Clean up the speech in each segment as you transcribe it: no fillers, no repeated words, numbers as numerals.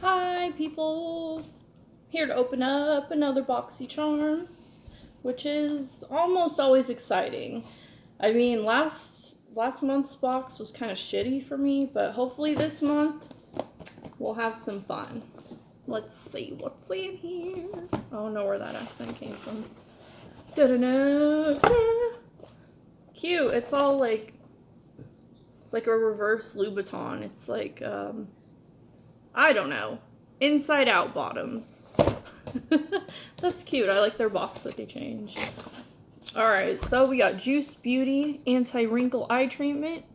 Hi people! Here to open up another Boxy Charm, which is almost always exciting. I mean, last month's box was kind of shitty for me, but hopefully this month we'll have some fun. Let's see what's in here. I don't know where that accent came from. Da-da-da. Cute. It's all like, it's like a reverse Louboutin. It's like, I don't know. Inside out bottoms. That's cute. I like their box that they changed. Alright, so we got Juice Beauty Anti-Wrinkle Eye Treatment.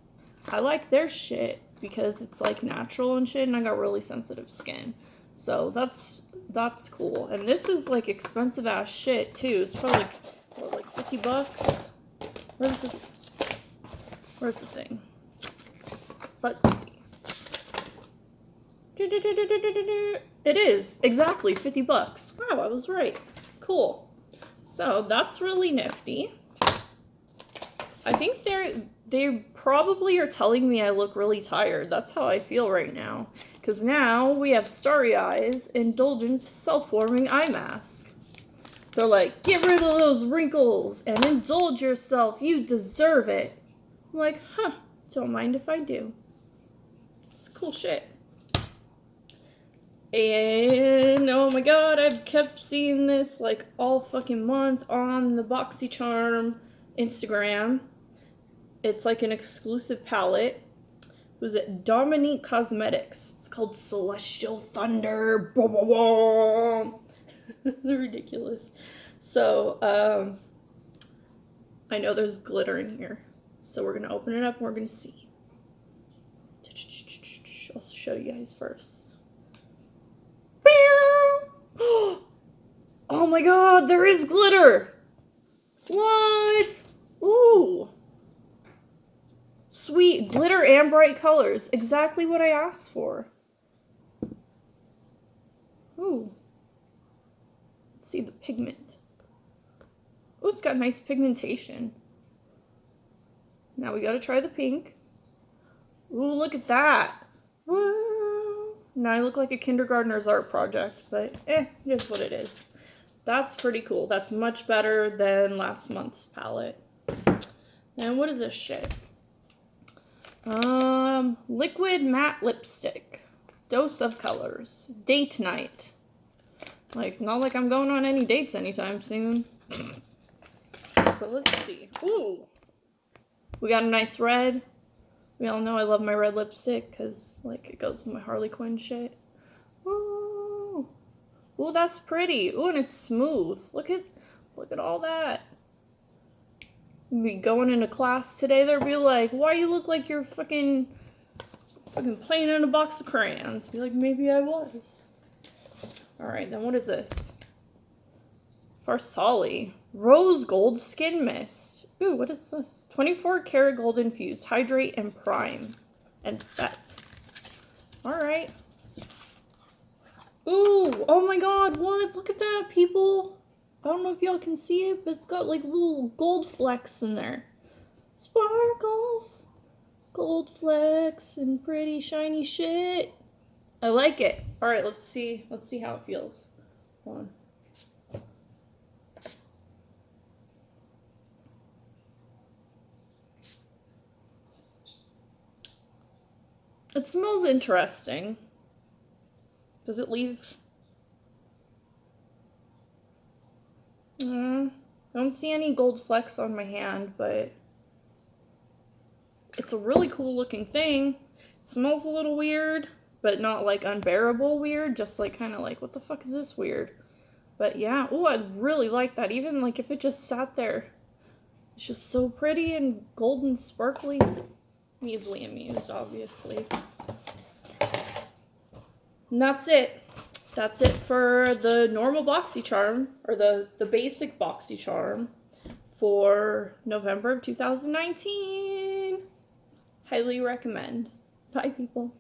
I like their shit because it's like natural and shit, and I got really sensitive skin. So that's cool. And this is like expensive ass shit too. It's probably like, what, like 50 bucks? Where's the thing? Let's see. It is exactly 50 bucks. Wow, I was right. Cool. So that's really nifty. I think they probably are telling me I look really tired. That's how I feel right now. Because now we have Starry Eyes Indulgent Self-Warming Eye Mask. They're like, get rid of those wrinkles and indulge yourself. You deserve it. I'm like, huh, don't mind if I do. It's cool shit. And oh my god, I've kept seeing this like all fucking month on the Boxy Charm Instagram. It's like an exclusive palette. Was it Dominique Cosmetics? It's called Celestial Thunder. They're ridiculous. So, I know there's glitter in here. So we're gonna open it up and we're gonna see. I'll show you guys first. Oh my god, there is glitter! What? Ooh. Sweet glitter and bright colors. Exactly what I asked for. Ooh. Let's see the pigment. Ooh, it's got nice pigmentation. Now we gotta try the pink. Ooh, look at that. Woo. Now I look like a kindergartner's art project, but it is what it is. That's pretty cool. That's much better than last month's palette. And what is this shit? Liquid matte lipstick. Dose of colors. Date night. Like, not like I'm going on any dates anytime soon. But let's see. Ooh. We got a nice red. We all know I love my red lipstick because, like, it goes with my Harley Quinn shit. Ooh. Ooh, that's pretty. Ooh, and it's smooth. Look at all that. Be going into class today, they'll be like, why you look like you're fucking playing in a box of crayons? Be like, maybe I was. Alright, then what is this? Farsali. Rose Gold Skin Mist. Ooh, what is this? 24 karat gold infused. Hydrate and prime. And set. Alright. Ooh, oh my god, what? Look at that, people. I don't know if y'all can see it, but it's got like little gold flecks in there. Sparkles. Gold flecks and pretty shiny shit. I like it. Alright, let's see how it feels. Hold on. It smells interesting. Does it leave? I don't see any gold flecks on my hand, but it's a really cool looking thing. It smells a little weird, but not like unbearable weird, just like kind of like, what the fuck is this weird? But yeah, ooh, I really like that. Even like if it just sat there. It's just so pretty and golden sparkly. I'm easily amused, obviously. And that's it. That's it for the normal Boxy Charm, or the basic Boxy Charm for November of 2019. Highly recommend. Bye, people.